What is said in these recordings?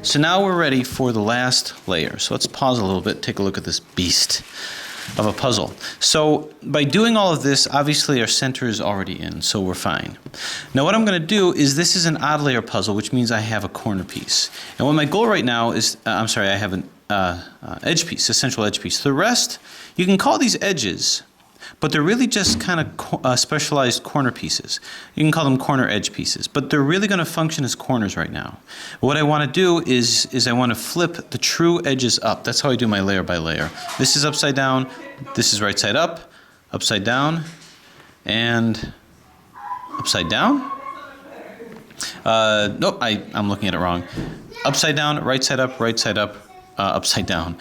So now we're ready for the last layer. So let's pause a little bit, take a look at this beast of a puzzle. So by doing all of this, obviously our center is already in, so we're fine. Now what I'm going to do is, this is an odd layer puzzle, which means I have a corner piece. And what my goal right now is, I have an edge piece, a central edge piece. The rest, you can call these edges, but they're really just kind of specialized corner pieces. You can call them corner edge pieces, but they're really going to function as corners right now. What I want to do is I want to flip the true edges up. That's how I do my layer by layer. This is upside down, this is right side up, upside down, and upside down. Nope, I'm looking at it wrong. Upside down, right side up, upside down.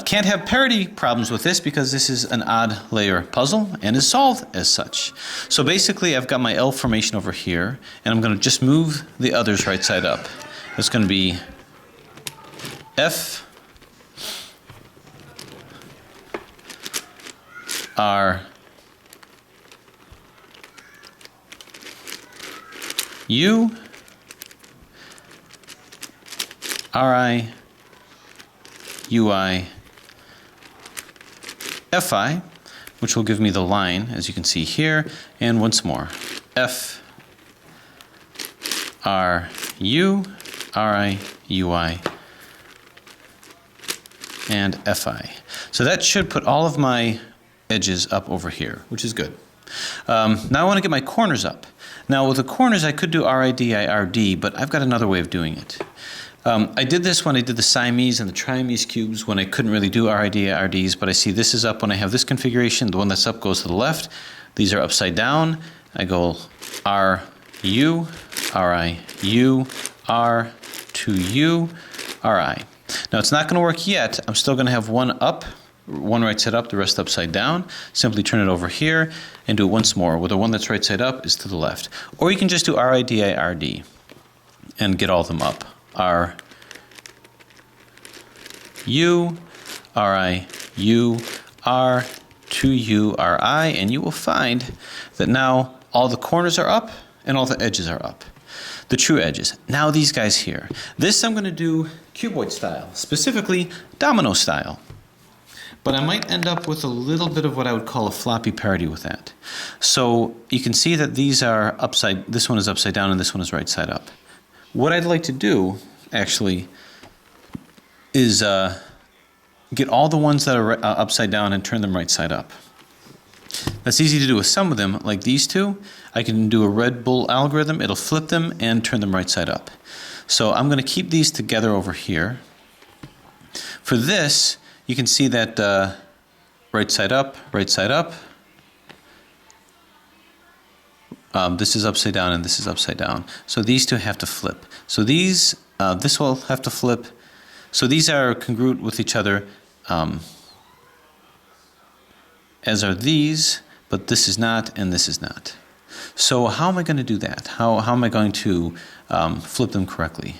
Can't have parity problems with this because this is an odd layer puzzle and is solved as such. So basically I've got my L formation over here, and I'm going to just move the others right side up. It's going to be F, R, U, R, I, UI, FI, which will give me the line, as you can see here, and once more, F, R, U, R, I, UI, and FI. So that should put all of my edges up over here, which is good. Now I want to get my corners up. Now with the corners I could do RIDI, RD, but I've got another way of doing it. I did this when I did the Siamese and the Triamese cubes, when I couldn't really do RID, RDs, but I see this is up when I have this configuration. The one that's up goes to the left. These are upside down. I go R, U, R, I, U, R, to U, R, I. Now it's not going to work yet. I'm still going to have one up, one right side up, the rest upside down. Simply turn it over here and do it once more, where the one that's right side up is to the left. Or you can just do RIDI, RD and get all of them up. R, U, R, I, U, R, to U, R, I, and you will find that now all the corners are up and all the edges are up. The true edges. Now these guys here. This I'm going to do cuboid style, specifically domino style. But I might end up with a little bit of what I would call a floppy parity with that. So you can see that these are upside, this one is upside down and this one is right side up. What I'd like to do, actually, is get all the ones that are upside down and turn them right side up. That's easy to do with some of them, like these two. I can do a Red Bull algorithm. It'll flip them and turn them right side up. So I'm going to keep these together over here. For this, you can see that right side up, right side up. This is upside down and this is upside down. So these two have to flip. So these, this will have to flip. So these are congruent with each other, as are these, but this is not and this is not. So how am I going to do that? How am I going to flip them correctly?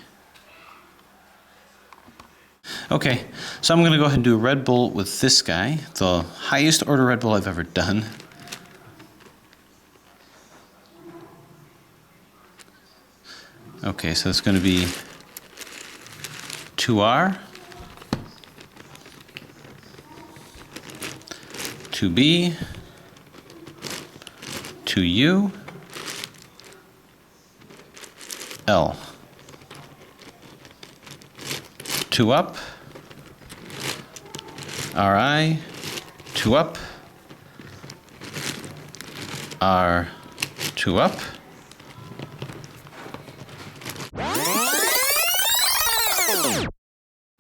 Okay, so I'm going to go ahead and do a Red Bull with this guy, the highest order Red Bull I've ever done. Okay, so it's going to be 2R, 2B, 2U, L, 2 up, RI, 2 up, R, 2 up,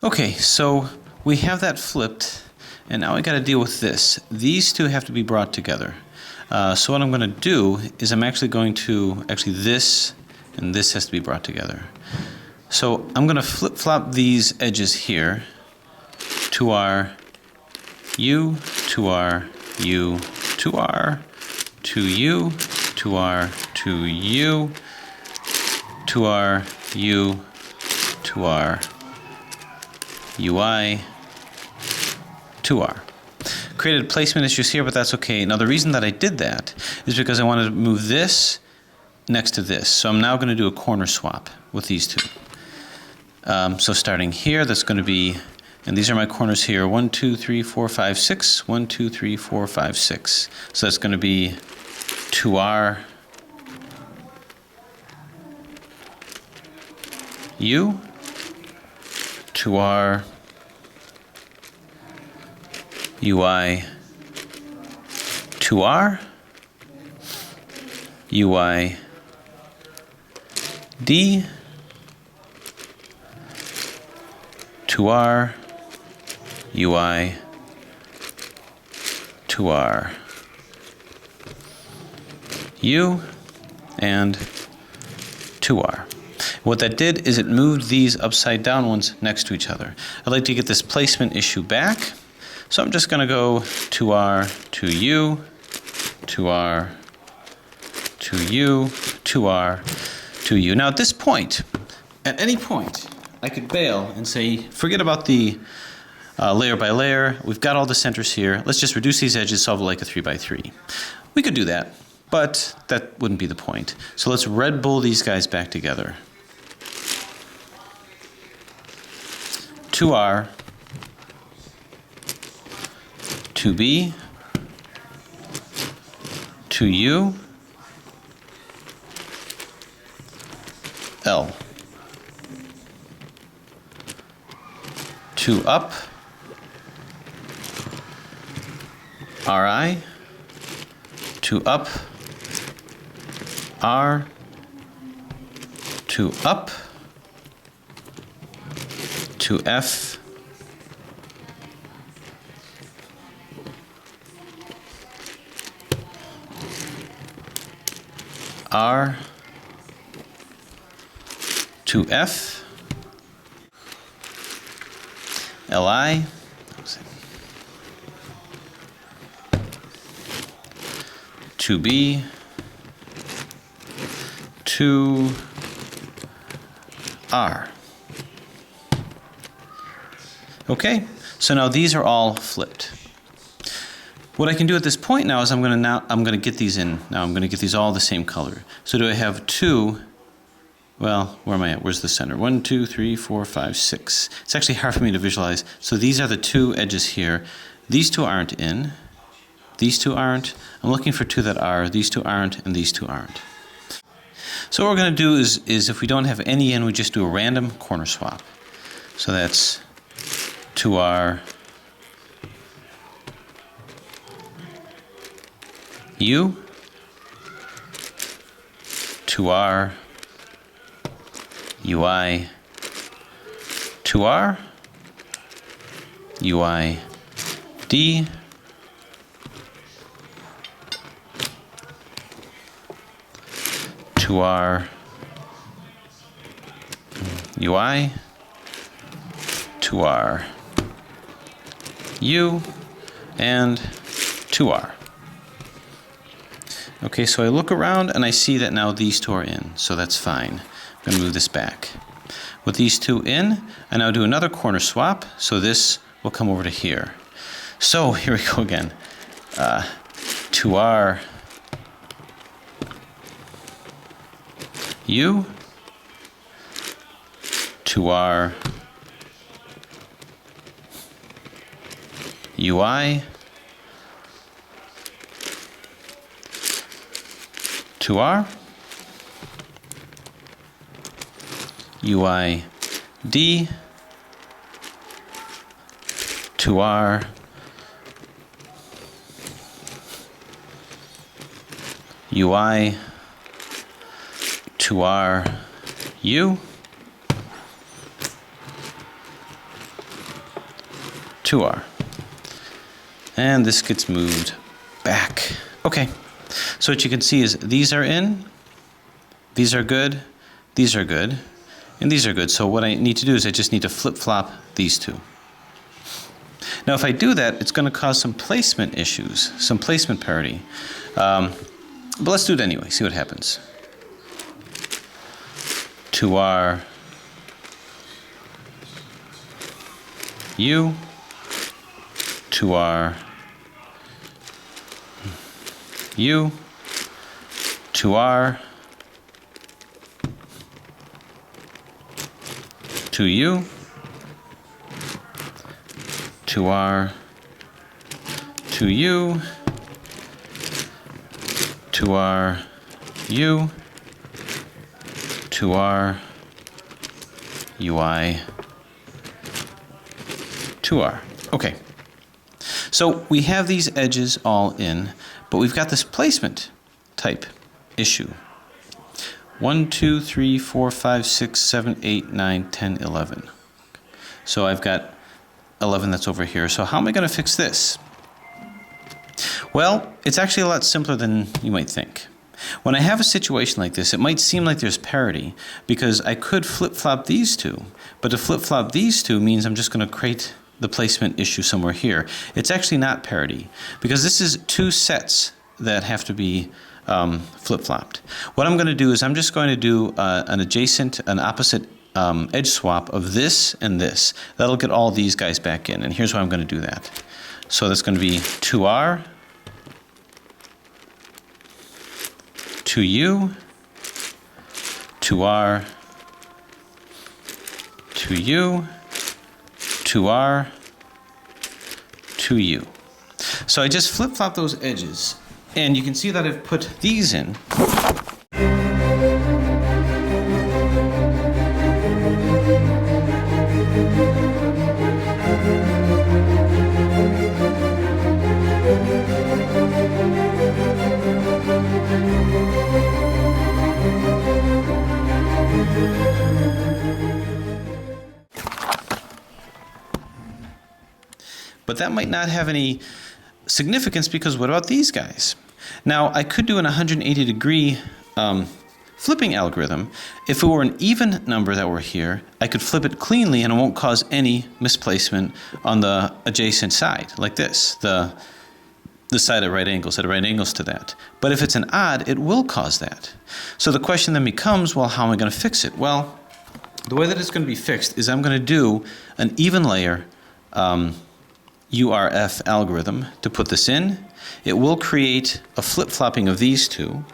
okay, so we have that flipped, and now I got to deal with this. These two have to be brought together. So what I'm going to do is I'm actually going to, this and this has to be brought together. So I'm going to flip-flop these edges here. 2R, U, 2R, U, 2R, 2U, 2R, 2U, 2R, U, 2R, UI, 2R. Created placement issues here, but that's okay. Now the reason that I did that is because I wanted to move this next to this. So I'm now going to do a corner swap with these two. So starting here, that's going to be, and these are my corners here, 1, 2, 3, 4, 5, 6, 1, 2, 3, 4, 5, 6. So that's going to be 2R, U, 2R, UI, 2R, UI, D, 2R, UI, 2R, U, and 2R. What that did is it moved these upside down ones next to each other. I'd like to get this placement issue back, so I'm just going to go 2R, 2U, 2R, 2U, 2R, 2U. Now at this point, at any point, I could bail and say, forget about the layer by layer. We've got all the centers here. Let's just reduce these edges, solve it like a 3x3. We could do that, but that wouldn't be the point. So let's Red Bull these guys back together. 2R, 2B, 2U, L. 2 up, RI, 2 up, R, 2 up, 2 F, R, 2 F, LI, 2B, 2R. Okay, so now these are all flipped. What I can do at this point now is I'm going to get these in. Now I'm going to get these all the same color. So do I have 2? Well, where am I at? Where's the center? 1, 2, 3, 4, 5, 6. It's actually hard for me to visualize. So these are the 2 edges here. These 2 aren't in. These 2 aren't. I'm looking for 2 that are. These 2 aren't, and these 2 aren't. So what we're going to do is if we don't have any in, we just do a random corner swap. So that's 2R, U, 2R, UI, 2R, UI, D, to our UI, to our U, and to R. Okay, so I look around and I see that now these 2 are in, so that's fine. I'm going to move this back. With these 2 in, I now do another corner swap, so this will come over to here. So here we go again. To our U, to our UI, to our UI D, to our UI, to our U, to R. And this gets moved back. Okay, so what you can see is these are in, these are good, and these are good. So what I need to do is I just need to flip-flop these 2. Now if I do that, it's going to cause some placement issues, some placement parity. But let's do it anyway, see what happens. To our U, to our U, to our 2U, 2R, 2U, 2R, U, 2R, UI, 2R. Okay. So we have these edges all in, but we've got this placement type issue. 1, 2, 3, 4, 5, 6, 7, 8, 9, 10, 11. So I've got 11 that's over here. So how am I going to fix this? Well, it's actually a lot simpler than you might think. When I have a situation like this, it might seem like there's parity because I could flip-flop these two, but to flip-flop these two means I'm just going to create the placement issue somewhere here. It's actually not parity because this is two sets that have to be flip-flopped. What I'm going to do is I'm just going to do an opposite edge swap of this and this. That'll get all these guys back in, and here's why I'm going to do that. So that's going to be 2R, 2U, 2R, 2U, 2R, 2U. So I just flip-flop those edges, and you can see that I've put these in. But that might not have any significance because what about these guys? Now, I could do an 180-degree flipping algorithm. If it were an even number that were here, I could flip it cleanly and it won't cause any misplacement on the adjacent side, like this, the side at right angles to that. But if it's an odd, it will cause that. So the question then becomes, well, how am I going to fix it? Well, the way that it's going to be fixed is I'm going to do an even layer URF algorithm to put this in. It will create a flip-flopping of these two,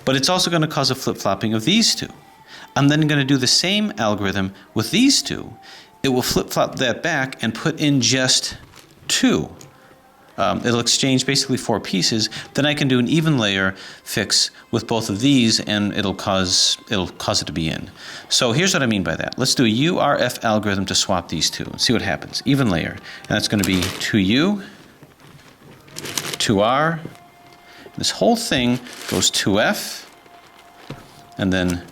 but it's also going to cause a flip-flopping of these two. I'm then going to do the same algorithm with these two. It will flip-flop that back and put in just two. It'll exchange basically 4 pieces. Then I can do an even layer fix with both of these, and it'll cause it to be in. So here's what I mean by that. Let's do a URF algorithm to swap these two and see what happens. Even layer, and that's going to be 2U, 2R. This whole thing goes 2F, and then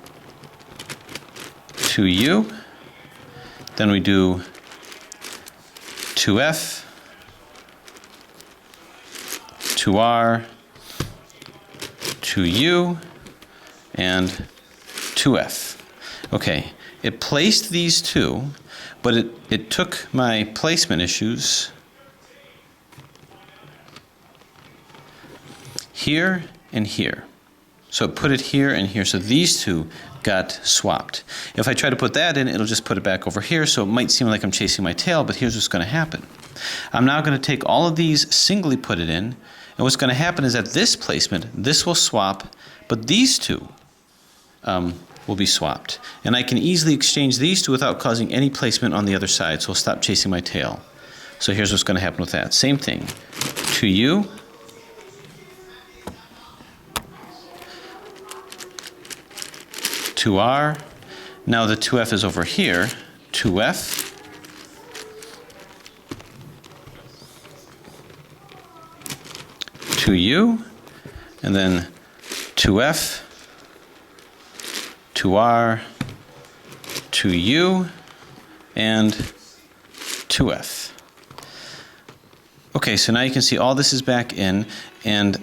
2U. Then we do 2F. 2R, 2U, and 2F. Okay, it placed these two, but it took my placement issues here and here. So it put it here and here, so these two got swapped. If I try to put that in, it'll just put it back over here, so it might seem like I'm chasing my tail, but here's what's going to happen. I'm now going to take all of these, singly put it in, and what's going to happen is at this placement, this will swap, but these two will be swapped. And I can easily exchange these two without causing any placement on the other side, so I'll stop chasing my tail. So here's what's going to happen with that. Same thing. 2U, 2R. Now the 2F is over here. 2F. 2U, and then 2F, 2R, 2U, and 2F. Okay, so now you can see all this is back in, and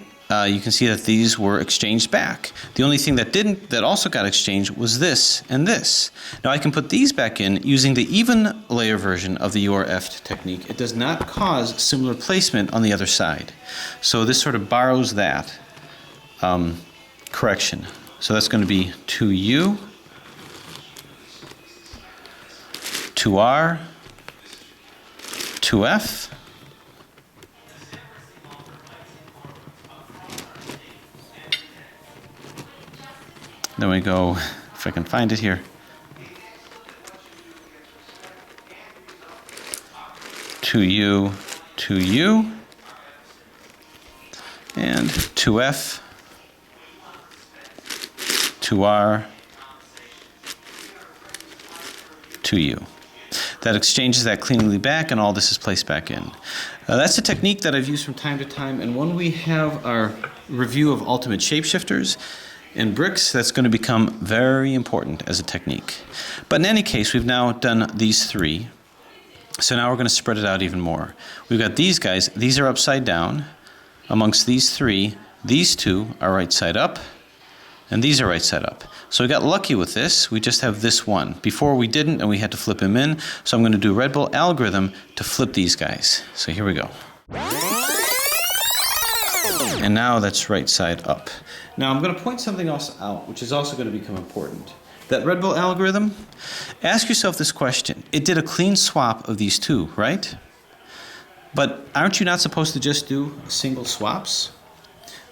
you can see that these were exchanged back. The only thing that also got exchanged was this and this. Now I can put these back in using the even layer version of the URF technique. It does not cause similar placement on the other side. So this sort of borrows that correction. So that's going to be 2U, 2R, 2F, then we go, if I can find it here, 2U, 2U, and 2F, 2R, 2U. That exchanges that cleanly back, and all this is placed back in. That's a technique that I've used from time to time, and when we have our review of ultimate shapeshifters in bricks, that's going to become very important as a technique. But in any case, we've now done these three, so now we're going to spread it out even more. We've got these guys, these are upside down. Amongst these three, these two are right side up, and these are right side up. So we got lucky with this. We just have this one. Before we didn't, and we had to flip him in. So I'm going to do Red Bull algorithm to flip these guys. So here we go. And now that's right side up. Now I'm going to point something else out, which is also going to become important. That Red Bull algorithm, ask yourself this question. It did a clean swap of these two, right? But aren't you not supposed to just do single swaps?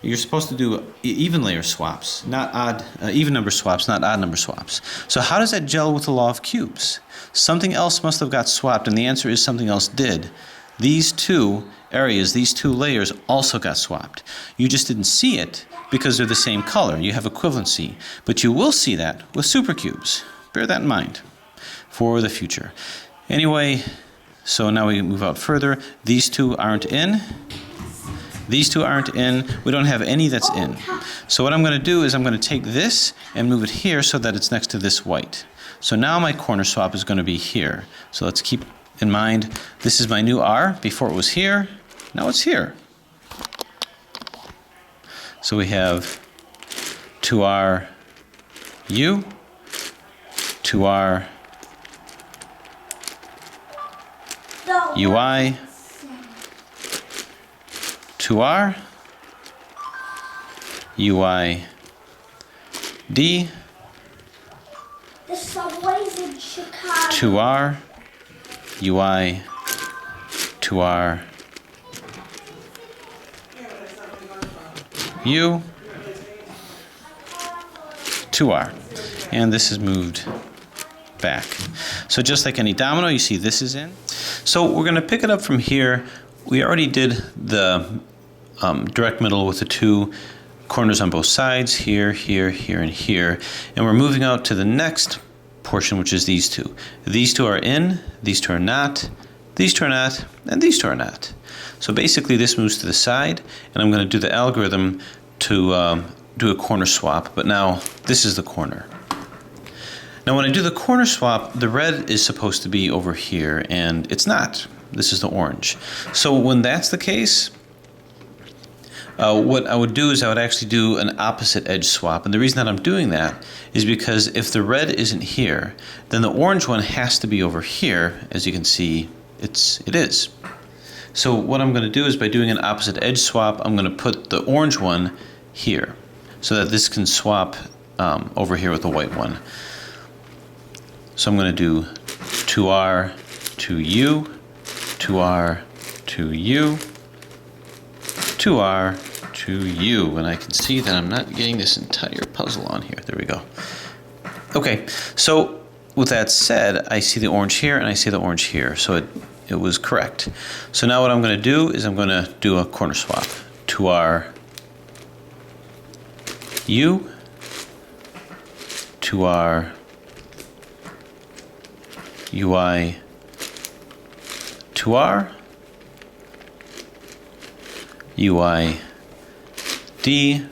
You're supposed to do even layer swaps, not odd, even number swaps, not odd number swaps. So how does that gel with the law of cubes? Something else must have got swapped, and the answer is something else did. These two areas, these two layers also got swapped. You just didn't see it because they're the same color. You have equivalency. But you will see that with supercubes. Bear that in mind for the future. Anyway, so now we move out further. These two aren't in. These two aren't in. We don't have any that's in. So what I'm going to do is I'm going to take this and move it here so that it's next to this white. So now my corner swap is going to be here. So let's keep in mind, this is my new R. Before it was here. Now it's here. So we have 2R U, 2R UI, 2R, UI, D, the subways in Chicago. 2R, UI, 2R, U, 2R. And this is moved back. So just like any domino, you see this is in. So we're going to pick it up from here. We already did the direct middle with the two corners on both sides, here, here, here, and here. And we're moving out to the next portion, which is these two. These two are in, these two are not, these two are not, and these two are not. So basically this moves to the side, and I'm going to do the algorithm to do a corner swap, but now this is the corner. Now when I do the corner swap, the red is supposed to be over here, and it's not. This is the orange. So when that's the case, what I would do is I would actually do an opposite edge swap. And the reason that I'm doing that is because if the red isn't here, then the orange one has to be over here. As you can see, it is. So what I'm going to do is by doing an opposite edge swap, I'm going to put the orange one here so that this can swap over here with the white one. So I'm going to do 2R, 2U, 2R, 2U, 2R, 2U, and I can see that I'm not getting this entire puzzle on here. There we go. Okay, so with that said, I see the orange here and I see the orange here, so it was correct. So now what I'm going to do is I'm going to do a corner swap. 2R, U, 2R, UI, 2R, UI, D,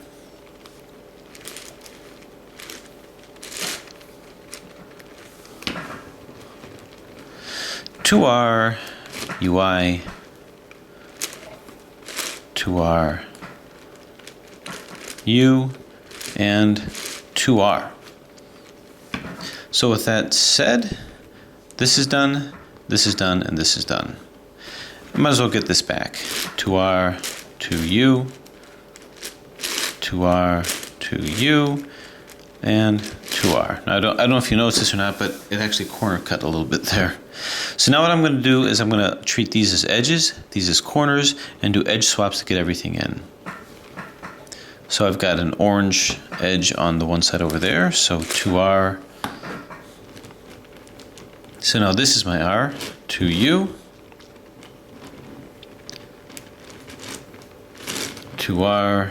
two R, UI, 2R, U, and 2R. So with that said, this is done, and this is done. I might as well get this back. 2R, 2U, 2R, 2U, and 2R. Now I don't know if you noticed this or not, but it actually corner cut a little bit there. So now what I'm going to do is I'm going to treat these as edges, these as corners, and do edge swaps to get everything in. So I've got an orange edge on the one side over there, so 2R. So now this is my R, 2U, to R,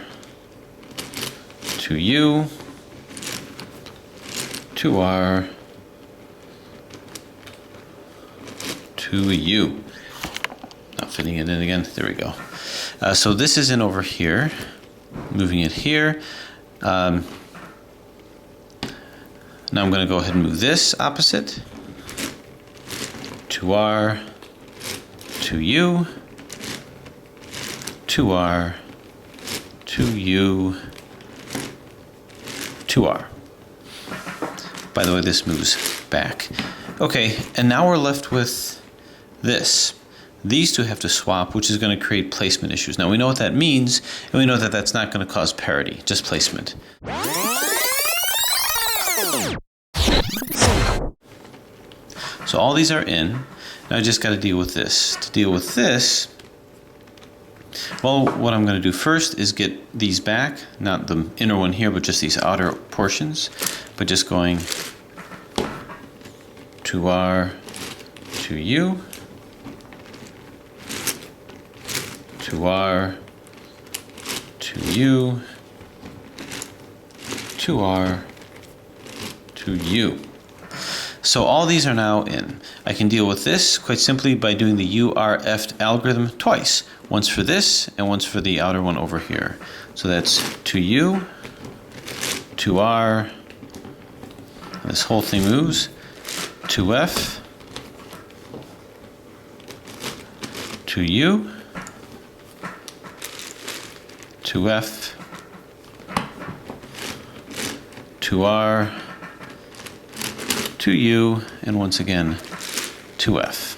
to U, to R, to U. Not fitting it in again. There we go. So this is in over here. Moving it here. Now I'm going to go ahead and move this opposite. To R, to U, to R, to U, to R. By the way, this moves back. Okay, and now we're left with this. These two have to swap, which is going to create placement issues. Now we know what that means, and we know that that's not going to cause parity, just placement. So all these are in. Now I just got to deal with this. To deal with this, well, what I'm going to do first is get these back, not the inner one here, but just these outer portions, but just going to R, to U, to R, to U, to R, to U. So all these are now in. I can deal with this quite simply by doing the URF algorithm twice. Once for this and once for the outer one over here. So that's to U, to R, this whole thing moves, to F, to U, to F, to R, to U, and once again to F.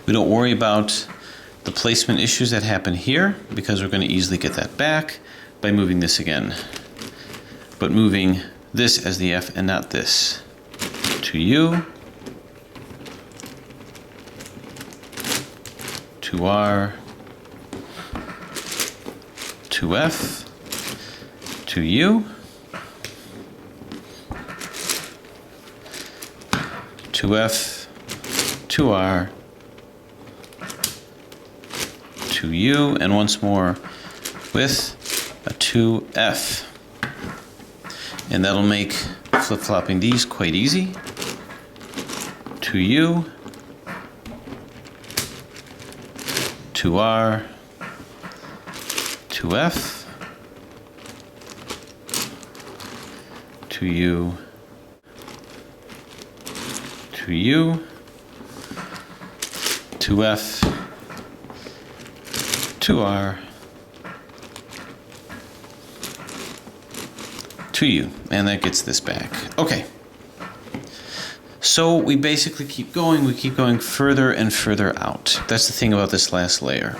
We don't worry about the placement issues that happen here because we're going to easily get that back by moving this again. But moving this as the F and not this. To U, to R, to F, to U, to F, to R, to U, and once more with a 2F. And that'll make flip-flopping these quite easy. To U, to R, to F, to U, to U, to F, to R, to U, and that gets this back. Okay. So we basically keep going further and further out. That's the thing about this last layer.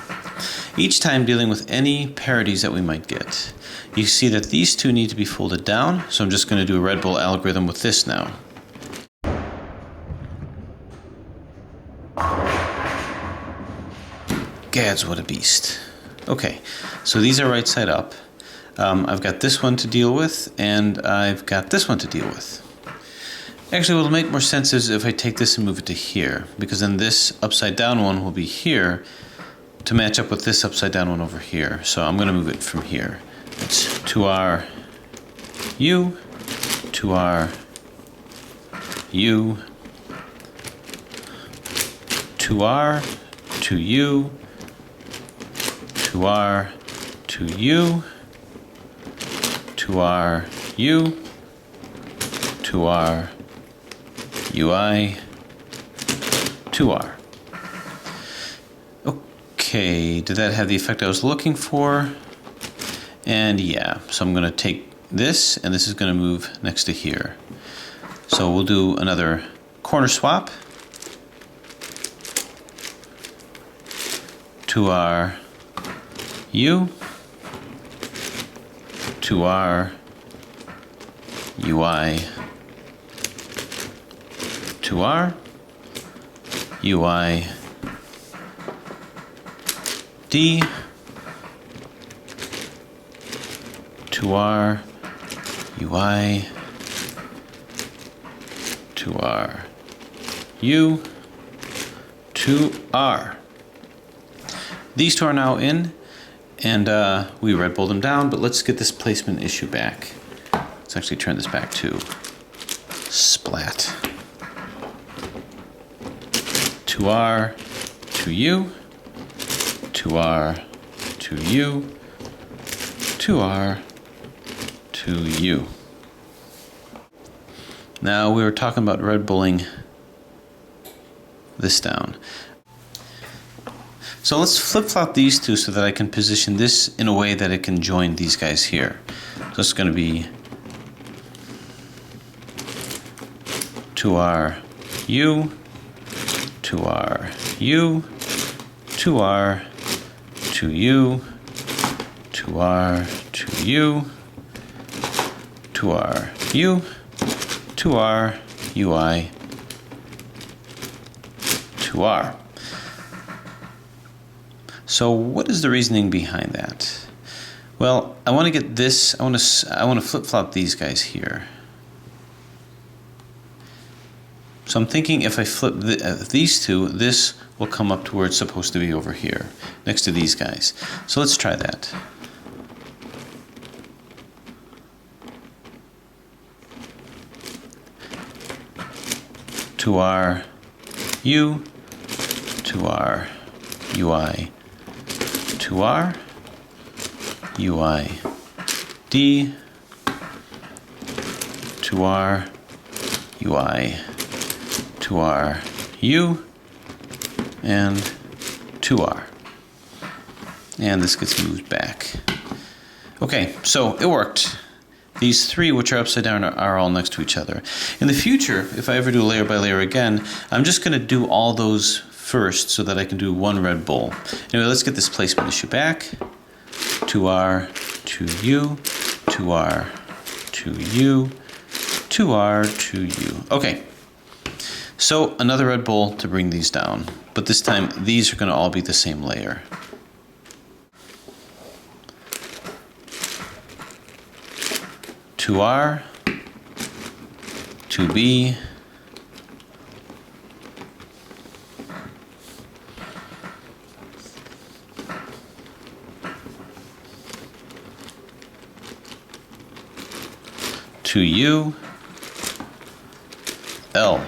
Each time dealing with any parities that we might get, you see that these two need to be folded down, so I'm just going to do a Red Bull algorithm with this now. Gads, what a beast. Okay, so these are right side up. I've got this one to deal with, and I've got this one to deal with. Actually, what'll make more sense is if I take this and move it to here, because then this upside down one will be here to match up with this upside down one over here. So I'm going to move it from here. It's 2R, U, 2R, U, 2R, 2U, 2R, 2U, 2R, U, 2R, UI, 2R. Okay, did that have the effect I was looking for? And yeah, so I'm going to take this, and this is going to move next to here. So we'll do another corner swap. 2R, U, 2R, UI, 2R, UI, D, 2R, UI, 2R, U, 2R. These two are now in. And we red bull them down, but let's get this placement issue back. Let's actually turn this back to splat. 2R, 2U, 2R, 2U, 2R, 2U. Now we were talking about red bulling this down. So let's flip-flop these two so that I can position this in a way that it can join these guys here. So it's going to be 2RU, 2RU, 2R, 2U, 2R, 2U, 2RU, 2R, UI, 2R. So what is the reasoning behind that? Well, I want to get this, I want to flip-flop these guys here. So I'm thinking if I flip these two, this will come up to where it's supposed to be over here, next to these guys. So let's try that. To our U, to our UI, to our UI, D, to our UI, to our U, and 2R. And this gets moved back. Okay, so it worked. These three, which are upside down, are all next to each other. In the future, if I ever do layer by layer again, I'm just going to do all those first so that I can do one red bull. Anyway, let's get this placement issue back. 2R, 2U, 2R, 2U, 2R, 2U. Okay, so another red bull to bring these down, but this time these are going to all be the same layer. To R, to B, to U, L,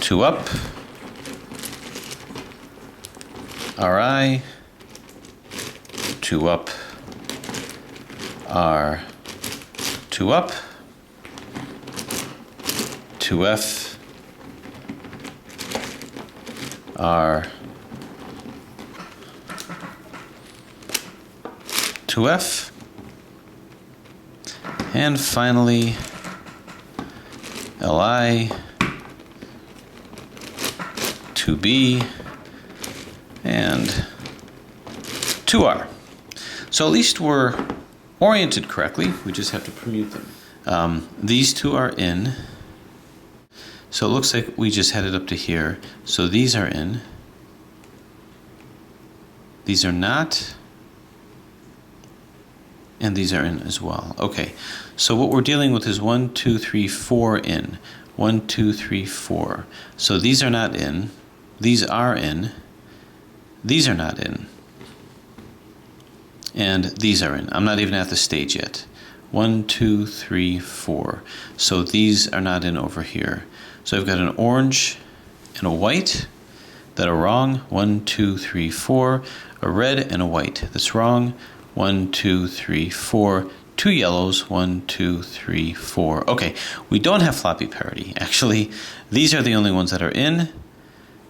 to up, RI, to up, R, to up, to F, R, to F, and finally LI, to B, and 2R. So at least we're oriented correctly. We just have to permute them. These two are in. So it looks like we just headed up to here. So these are in. These are not. And these are in as well. Okay, so what we're dealing with is 1, 2, 3, 4 in. 1, 2, 3, 4. So these are not in. These are in. These are not in. And these are in. I'm not even at the stage yet. 1, 2, 3, 4. So these are not in over here. So I've got an orange and a white that are wrong. 1, 2, 3, 4. A red and a white that's wrong. 1, 2, 3, 4. 2 yellows. 1, 2, 3, 4. Okay, we don't have floppy parity. Actually, these are the only ones that are in.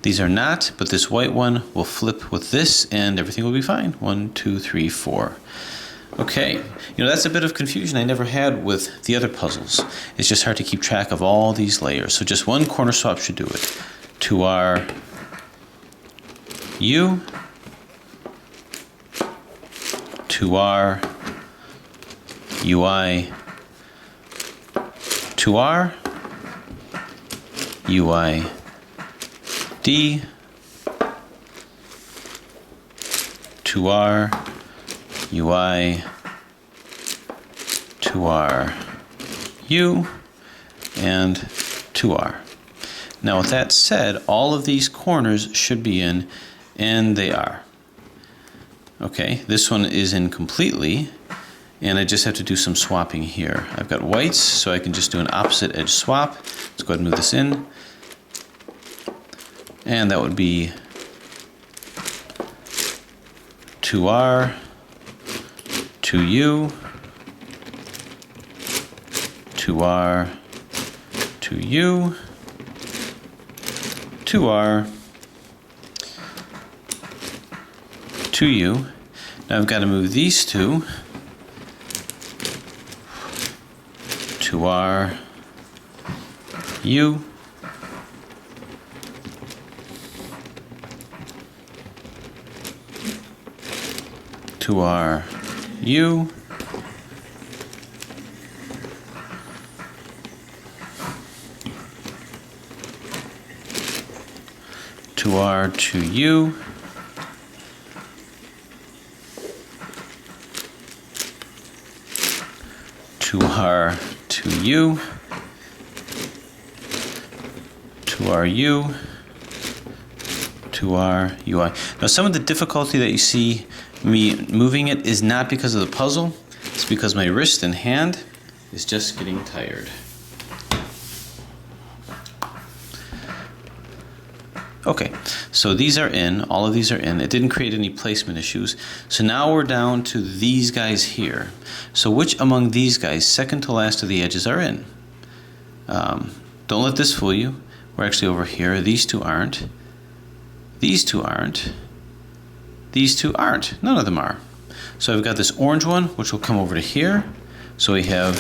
These are not, but this white one will flip with this and everything will be fine. 1, 2, 3, 4. Okay, you know, that's a bit of confusion I never had with the other puzzles. It's just hard to keep track of all these layers. So just one corner swap should do it. To our U, to our UI, to our UI, D, to R, UI, to R, U, and to R. Now with that said, all of these corners should be in, and they are. Okay, this one is in completely, and I just have to do some swapping here. I've got whites, so I can just do an opposite edge swap. Let's go ahead and move this in. And that would be 2R, 2U, 2R, 2U, 2R, 2U. Now I've got to move these two. 2R, U, 2R, U, 2R, 2U, 2R, 2U, 2RU, 2R, UI. Now some of the difficulty that you see me moving it is not because of the puzzle, it's because my wrist and hand is just getting tired. Okay, so these are in, all of these are in. It didn't create any placement issues. So now we're down to these guys here. So which among these guys, second to last of the edges, are in? Don't let this fool you. We're actually over here. These two aren't. These two aren't. These two aren't. None of them are. So I've got this orange one, which will come over to here. So we have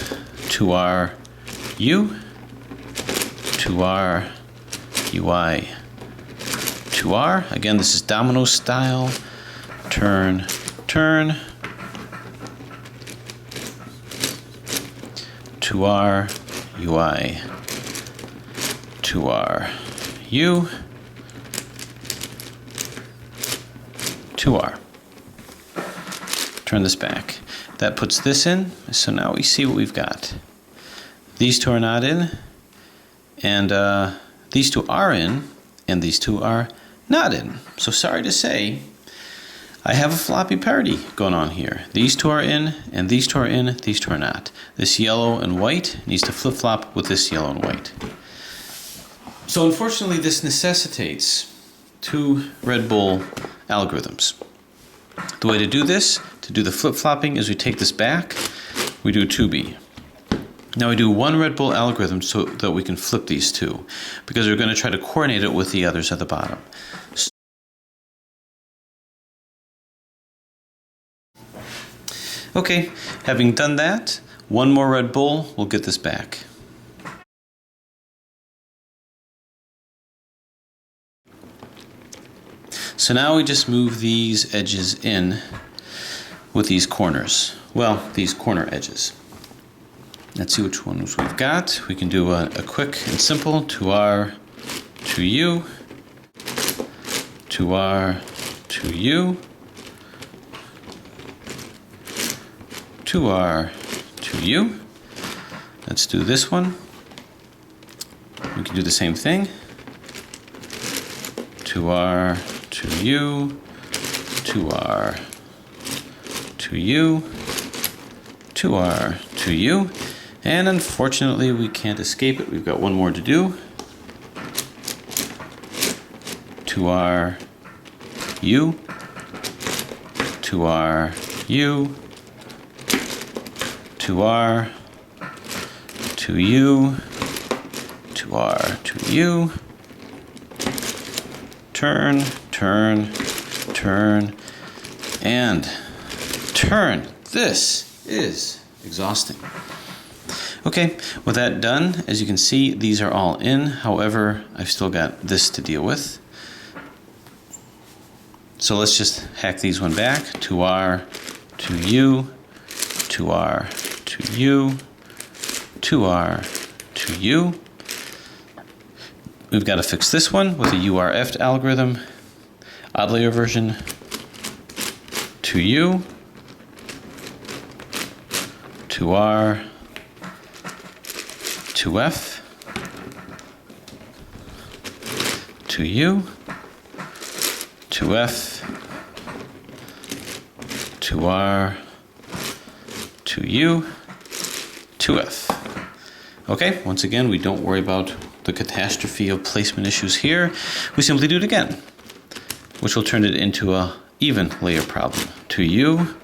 2R, U, 2R, UI, 2R. Again, this is domino style. Turn, turn. 2R, UI, 2R, U, 2R. Turn this back. That puts this in, so now we see what we've got. These two are not in, and these two are in, and these two are not in. So sorry to say, I have a floppy party going on here. These two are in, and these two are in, these two are not. This yellow and white needs to flip-flop with this yellow and white. So unfortunately, this necessitates two Red Bull algorithms. The way to do this, to do the flip-flopping, is we take this back, we do 2B. Now we do one Red Bull algorithm so that we can flip these two, because we're going to try to coordinate it with the others at the bottom. Okay, having done that, one more Red Bull will get this back. So now we just move these edges in with these corners. Well, these corner edges. Let's see which ones we've got. We can do a quick and simple 2R, 2U, 2R, 2U, 2R, 2U. Let's do this one. We can do the same thing. 2R, 2U, 2R, 2U, 2R, 2U. And unfortunately, we can't escape it. We've got one more to do. 2R, U, 2R, U, 2R, 2U, 2R, 2U. Turn, turn, turn, and turn. This is exhausting. Okay, with that done, as you can see, these are all in. However, I've still got this to deal with. So let's just hack these one back. 2R, 2U, 2R, 2U, 2R, 2U. We've got to fix this one with a URF algorithm. Odd layer version. 2U, 2R, 2F, 2U, 2F, 2R, 2U, 2F. Okay, once again, we don't worry about the catastrophe of placement issues here. We simply do it again, which will turn it into a even layer problem. 2U,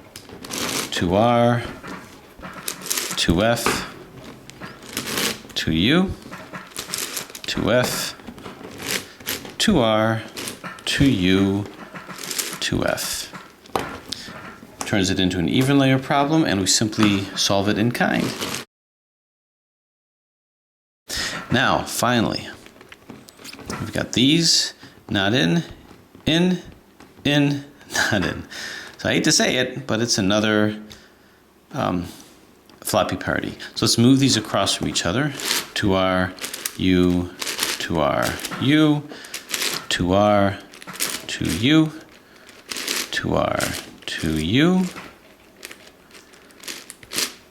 2R, 2F, 2U, 2F, 2R, 2U, 2F. Turns it into an even layer problem, and we simply solve it in kind. Now, finally, we've got these, not in, not in. So I hate to say it, but it's another floppy party. So let's move these across from each other. 2R, U, 2R, U, 2R, 2U, 2R, 2U,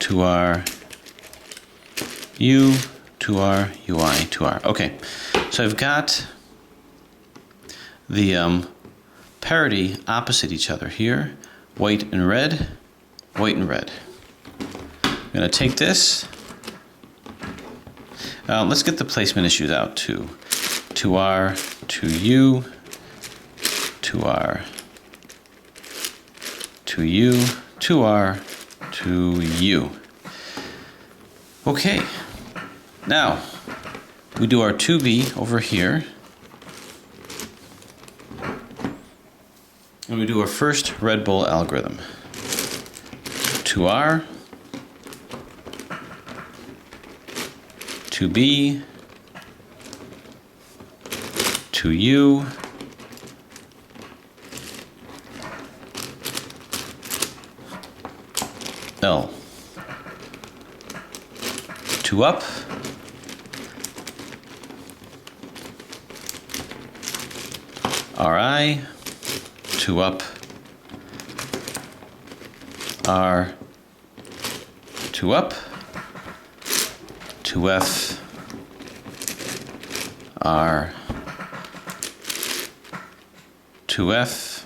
2R, U, 2R, UI, 2R. Okay, so I've got the parity opposite each other here. White and red, white and red. I'm going to take this. Let's get the placement issues out too. 2R, 2U, 2R, 2U, 2R, 2U. Okay, now we do our 2B over here. And we do our first Red Bull algorithm. 2R, 2B, 2U, L, 2 up, RI, 2 up, R, 2 up, 2F, R, 2F,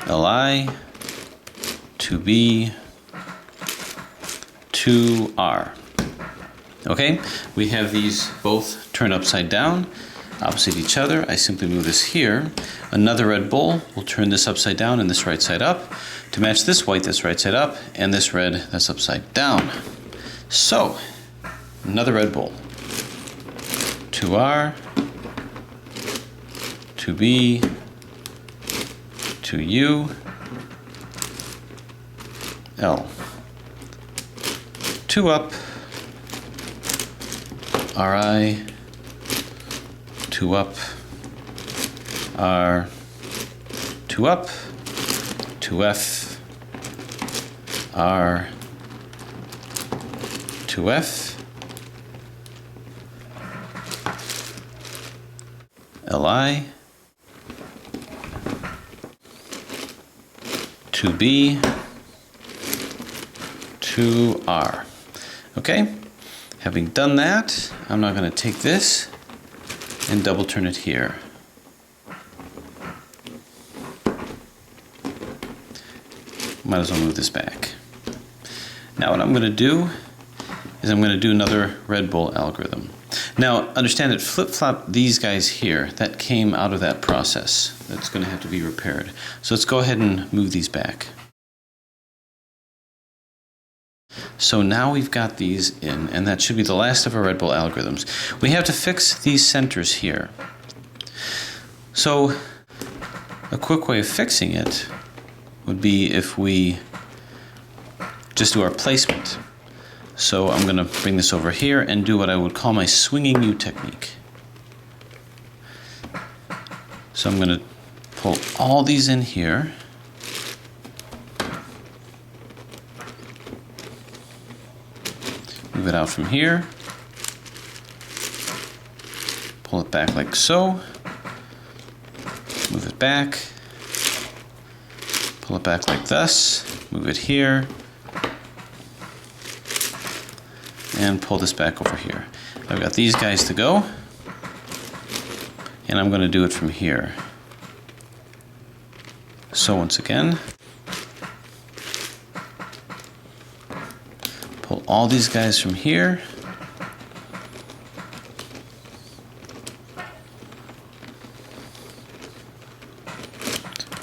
LI, 2B, 2R. Okay, we have these both turned upside down, opposite each other. I simply move this here. Another Red Bull will turn this upside down and this right side up to match this white that's right side up and this red that's upside down. So, another Red Bull. 2R, 2B, 2U, L. 2 up, RI, 2 up, R, 2 up, 2F, R, 2F, LI, 2B, 2R. Okay, having done that, I'm now going to take this and double turn it here. Might as well move this back. Now what I'm going to do is I'm going to do another Red Bull algorithm. Now understand that flip-flop these guys here, that came out of that process. That's going to have to be repaired. So let's go ahead and move these back. So now we've got these in, and that should be the last of our Red Bull algorithms. We have to fix these centers here. So a quick way of fixing it would be if we just do our placement. So I'm going to bring this over here and do what I would call my swinging U technique. So I'm going to pull all these in here. Move it out from here. Pull it back like so. Move it back. Pull it back like this. Move it here. And pull this back over here. I've got these guys to go. And I'm going to do it from here. So once again, pull all these guys from here.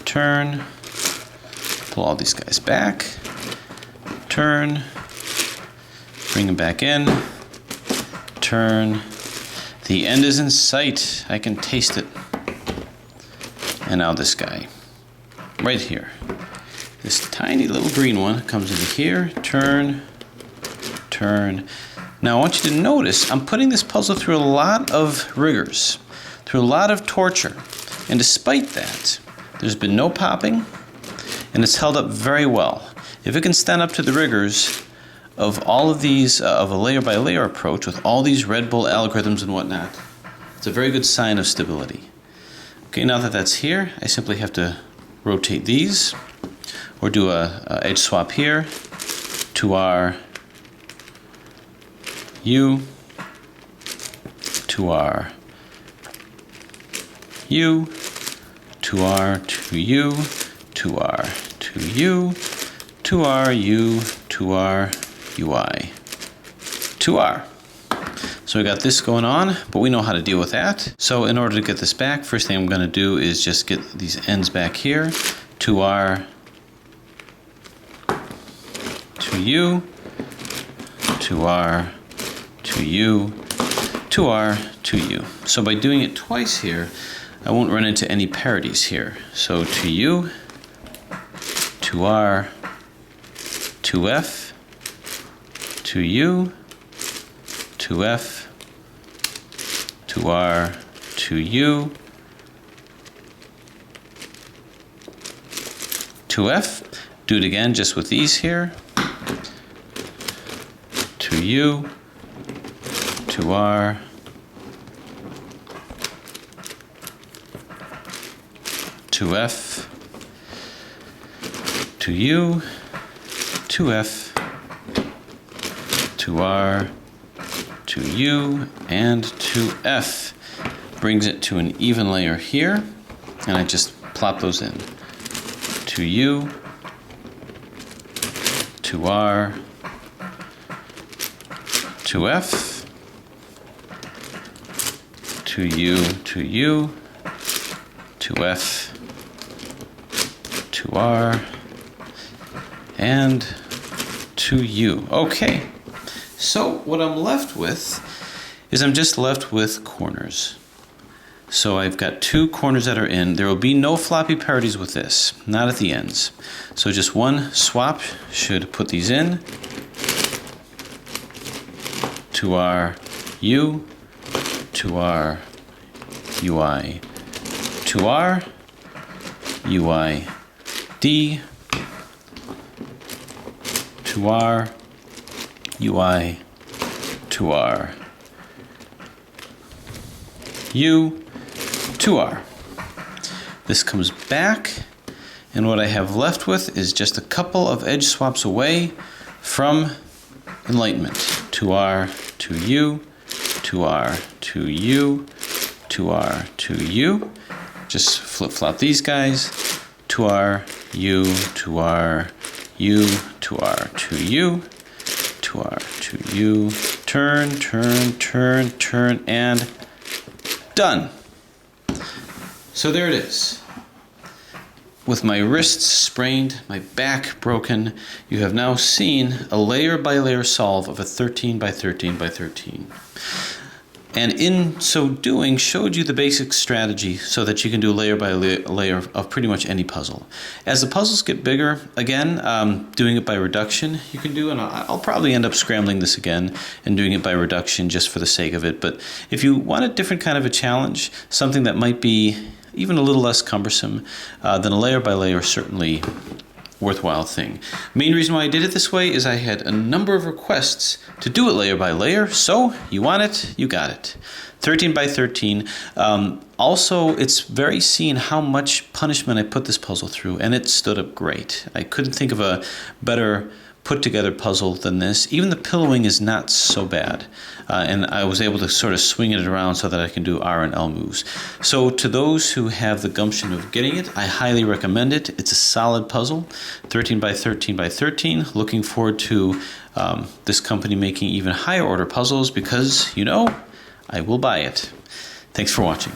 Turn, pull all these guys back, turn, bring them back in, turn. The end is in sight. I can taste it. And now this guy, right here. This tiny little green one comes into here, turn, turn. Now I want you to notice I'm putting this puzzle through a lot of rigors, through a lot of torture. And despite that, there's been no popping, and it's held up very well. If it can stand up to the rigors of all of these, of a layer-by-layer approach with all these Red Bull algorithms and whatnot, it's a very good sign of stability. Okay, now that that's here, I simply have to rotate these, or do a edge swap here to our U, to our U, to R, to U, to R, to U, to R, U, to R, UI, to R. So we got this going on, but we know how to deal with that. So in order to get this back, first thing I'm going to do is just get these ends back here, to R, to U, to R, to U, to R, to U. So by doing it twice here, I won't run into any parities here. So to U, to R, to F, to U, to F, to R, to U, to F. Do it again just with these here. To U, to R, to F, to U, to F, to R, to U, and to F. Brings it to an even layer here, and I just plop those in. To U, to R, to F, to U, to F, to R, and to U. Okay, so what I'm left with is I'm just left with corners. So I've got two corners that are in. There will be no floppy parities with this, not at the ends. So just one swap should put these in. To our U, to our UI, to our UI, D, to our UI, to our U, to R. This comes back, and what I have left with is just a couple of edge swaps away from enlightenment. To R, to U, to R, to U, to R, to U. Just flip-flop these guys. To R, U, to R, U, to R, to U, to R, to U. Turn, turn, turn, turn, and done. So there it is. With my wrists sprained, my back broken, you have now seen a layer by layer solve of a 13 by 13 by 13. And in so doing, showed you the basic strategy so that you can do layer by layer of pretty much any puzzle. As the puzzles get bigger, again, doing it by reduction you can do, and I'll probably end up scrambling this again and doing it by reduction just for the sake of it. But if you want a different kind of a challenge, something that might be even a little less cumbersome, then a layer by layer certainly worthwhile thing. Main reason why I did it this way is I had a number of requests to do it layer by layer, so you want it, you got it. 13 by 13. Also, it's very seen how much punishment I put this puzzle through, and it stood up great. I couldn't think of a better put together puzzle than this. Even the pillowing is not so bad. And I was able to sort of swing it around so that I can do R and L moves. So to those who have the gumption of getting it, I highly recommend it. It's a solid puzzle, 13 by 13 by 13. Looking forward to this company making even higher order puzzles because, you know, I will buy it. Thanks for watching.